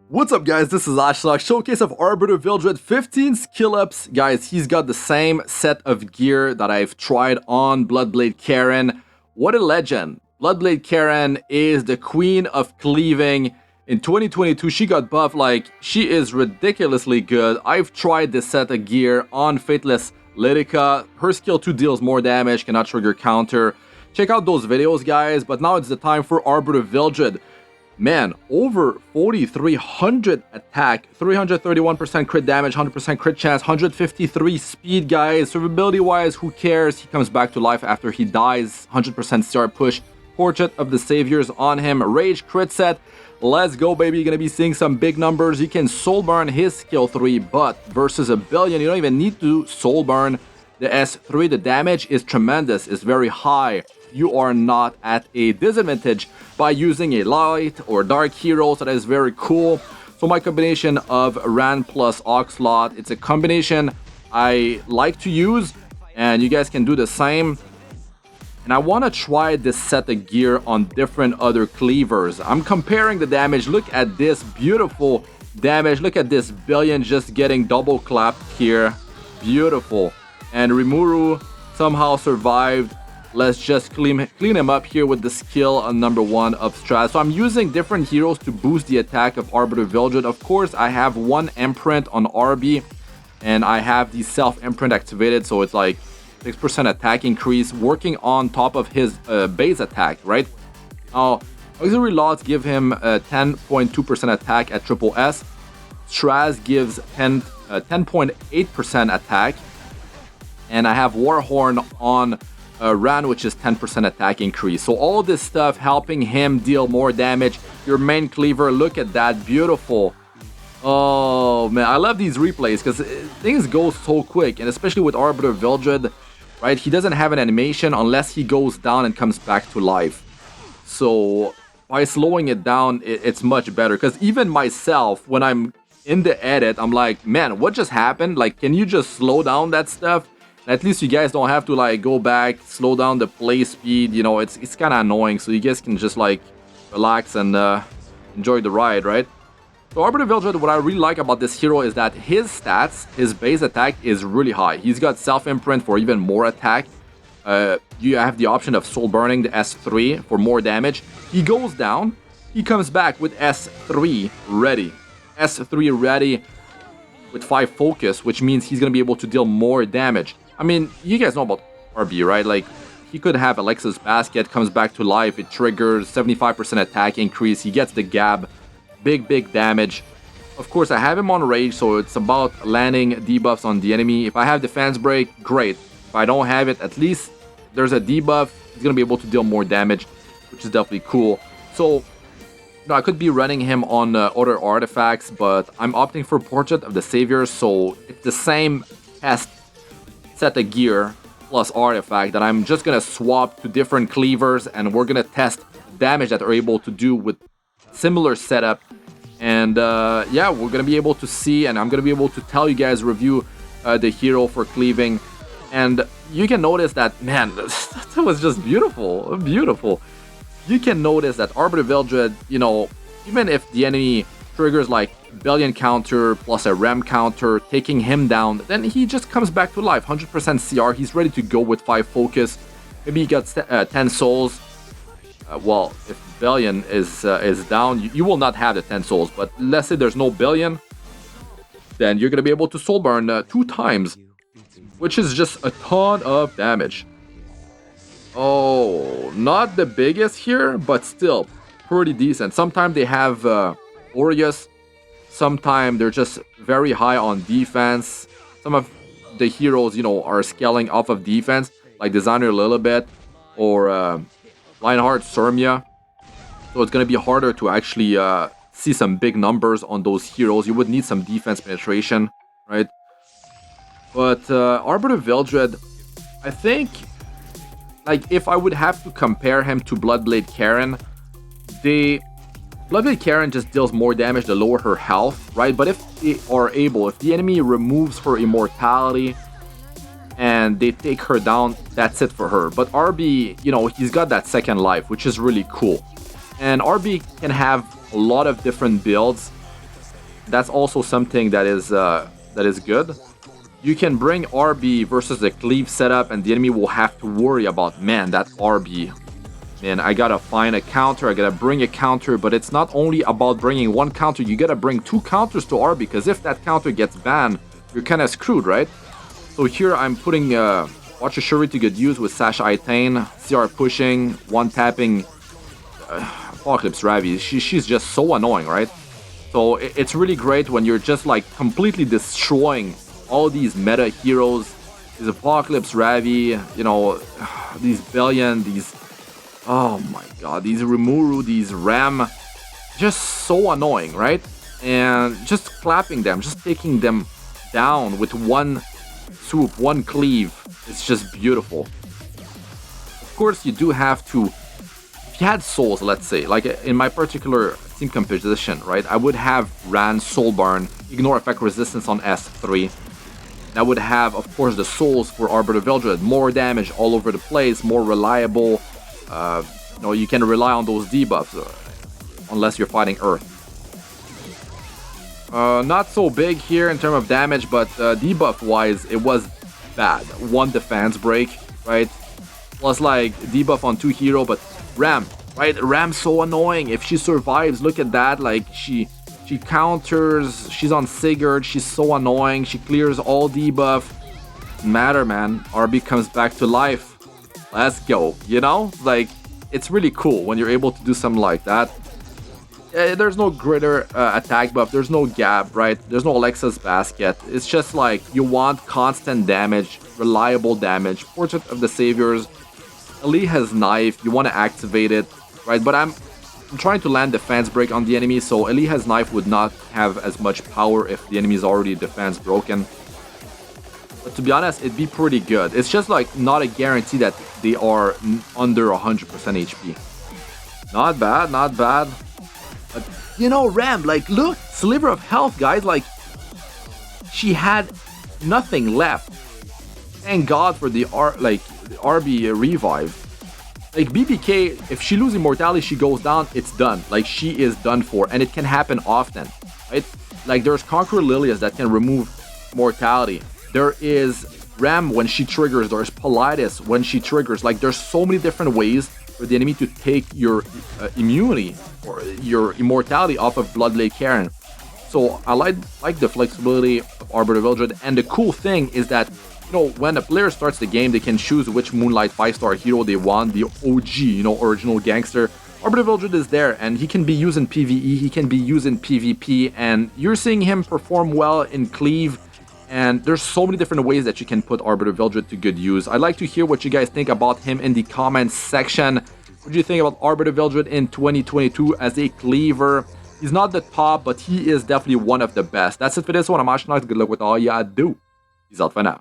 What's up guys, this is Astranox, showcase of Arbiter Vildred, 15 skill ups. Guys, he's got the same set of gear that I've tried on Bloodblade Karen. What a legend. Bloodblade Karen is the queen of cleaving. In 2022, she got buffed, like, she is ridiculously good. I've tried this set of gear on Faithless Lytica. Her skill 2 deals more damage, cannot trigger counter. Check out those videos, guys, but now it's the time for Arbiter Vildred. Man, over 4,300 attack, 331% crit damage, 100% crit chance, 153 speed, guys. Survivability wise, who cares? He comes back to life after he dies. 100% CR push. Portrait of the Saviors on him. Rage crit set. Let's go, baby. You're gonna be seeing some big numbers. You can soul burn his skill 3, but versus a billion, you don't even need to soul burn the S3. The damage is tremendous, it's very high. You are not at a disadvantage by using a light or dark hero, so that is very cool. So my combination of Ran plus Oxlot, it's a combination I like to use, and you guys can do the same. And I want to try this set of gear on different other cleavers. I'm comparing the damage. Look at this beautiful damage. Look at this billion just getting double clapped here. Beautiful. And Rimuru somehow survived. Let's just clean him up here with the skill on number 1 of Strat. So I'm using different heroes to boost the attack of Arbiter Vildred. Of course, I have one imprint on Arby, and I have the self-imprint activated, so it's like 6% attack increase, working on top of his base attack, right? Now, auxiliary lots give him 10.2% attack at triple S. Straz gives 10.8% attack. And I have Warhorn on Ran, which is 10% attack increase. So all this stuff helping him deal more damage. Your main cleaver, look at that, beautiful. Oh man, I love these replays because things go so quick, and especially with Arbiter Vildred, right? He doesn't have an animation unless he goes down and comes back to life. So by slowing it down, it's much better. Because even myself, when I'm in the edit, I'm like, man, what just happened? Like, can you just slow down that stuff? At least you guys don't have to like go back, slow down the play speed, you know, it's kind of annoying, so you guys can just like relax and enjoy the ride, right? So Arbiter Vildred, what I really like about this hero is that his stats, his base attack is really high. He's got self-imprint for even more attack. You have the option of soul burning the S3 for more damage. He goes down, he comes back with S3 ready. S3 ready with 5 focus, which means he's going to be able to deal more damage. I mean, you guys know about Arby, right? Like, he could have Alexa's Basket, comes back to life, it triggers 75% attack increase, he gets the Gab, big damage. Of course, I have him on Rage, so it's about landing debuffs on the enemy. If I have Defense Break, great. If I don't have it, at least there's a debuff, he's going to be able to deal more damage, which is definitely cool. So, you know, I could be running him on other artifacts, but I'm opting for Portrait of the Saviors, so it's the same test set of gear plus artifact that I'm just gonna swap to different cleavers, and we're gonna test damage that they're able to do with similar setup. And yeah, we're gonna be able to see, and I'm gonna be able to tell you guys, review the hero for cleaving. And you can notice that, man, that was just beautiful. You can notice that Arbiter Vildred, you know, even if the enemy triggers like billion counter plus a rem counter, taking him down, then he just comes back to life. 100% CR, he's ready to go with 5 focus. Maybe he got 10 souls. Well, if billion is down, you will not have the 10 souls, but let's say there's no billion, then you're gonna be able to soul burn 2 times, which is just a ton of damage. Oh, not the biggest here, but still pretty decent. Sometimes they have Aureus. Sometimes they're just very high on defense. Some of the heroes, you know, are scaling off of defense, like Designer Lilibet or Lionheart Surmia. So it's going to be harder to actually see some big numbers on those heroes. You would need some defense penetration, right? But Arbiter Vildred, I think, like, if I would have to compare him to Bloodblade Karen, Bloodblade Karen just deals more damage to lower her health, right? But if they are able, if the enemy removes her immortality and they take her down, that's it for her. But Arby, you know, he's got that second life, which is really cool. And Arby can have a lot of different builds. That's also something that is good. You can bring Arby versus the Cleave setup, and the enemy will have to worry about, man, that Arby. Man, I gotta find a counter, I gotta bring a counter, but it's not only about bringing one counter, you gotta bring 2 counters to Arby, because if that counter gets banned, you're kind of screwed, right? So here I'm putting Watch Shuri to good use with Sash Itane, CR pushing, one tapping Apocalypse Ravi. She's just so annoying, right? So it's really great when you're just like completely destroying all these meta heroes, these Apocalypse Ravi, you know, these Bellion, these, oh my god, these Rimuru, these Ram, just so annoying, right? And just clapping them, just taking them down with one swoop, one cleave, it's just beautiful. Of course, you do have to, if you had souls, let's say, like in my particular team composition, right, I would have Ran, Soulburn, ignore effect resistance on S3. I would have, of course, the souls for Arbiter Vildred, more damage all over the place, more reliable. You know, you can rely on those debuffs unless you're fighting Earth. Not so big here in terms of damage, but debuff-wise, it was bad. 1 defense break, right? Plus, like, debuff on 2 hero, but Ram, right? Ram's so annoying. If she survives, look at that. Like, she counters, she's on Sigurd, she's so annoying, she clears all debuff. Doesn't matter, man. Arby comes back to life. Let's go, you know? Like, it's really cool when you're able to do something like that. There's no greater attack buff, there's no gap, right? There's no Alexa's basket. It's just like, you want constant damage, reliable damage. Portrait of the Saviors. Ellie has knife, you want to activate it, right? But I'm trying to land defense break on the enemy, so Ellie has knife would not have as much power if the enemy is already defense broken. But to be honest, it'd be pretty good. It's just like not a guarantee that they are under 100% HP. Not bad, not bad. But you know, Ram, like, look, sliver of health, guys. Like, she had nothing left. Thank God for the Arby revive. Like, BBK, if she loses immortality, she goes down, it's done. Like, she is done for, and it can happen often, right? Like, there's Conqueror Lilias that can remove mortality. There is Ram when she triggers. There's Politis when she triggers. Like, there's so many different ways for the enemy to take your immunity or your immortality off of Blood Lake Karen. So I like the flexibility of Arbiter Vildred, and the cool thing is that, you know, when a player starts the game, they can choose which Moonlight 5-star hero they want, the OG, you know, original gangster. Arbiter Vildred is there, and he can be used in PvE, he can be used in PvP, and you're seeing him perform well in Cleave, and there's so many different ways that you can put Arbiter Vildred to good use. I'd like to hear what you guys think about him in the comments section. What do you think about Arbiter Vildred in 2022 as a cleaver? He's not the top, but he is definitely one of the best. That's it for this one. I'm Astranox. Good luck with all ya do. Peace out for now.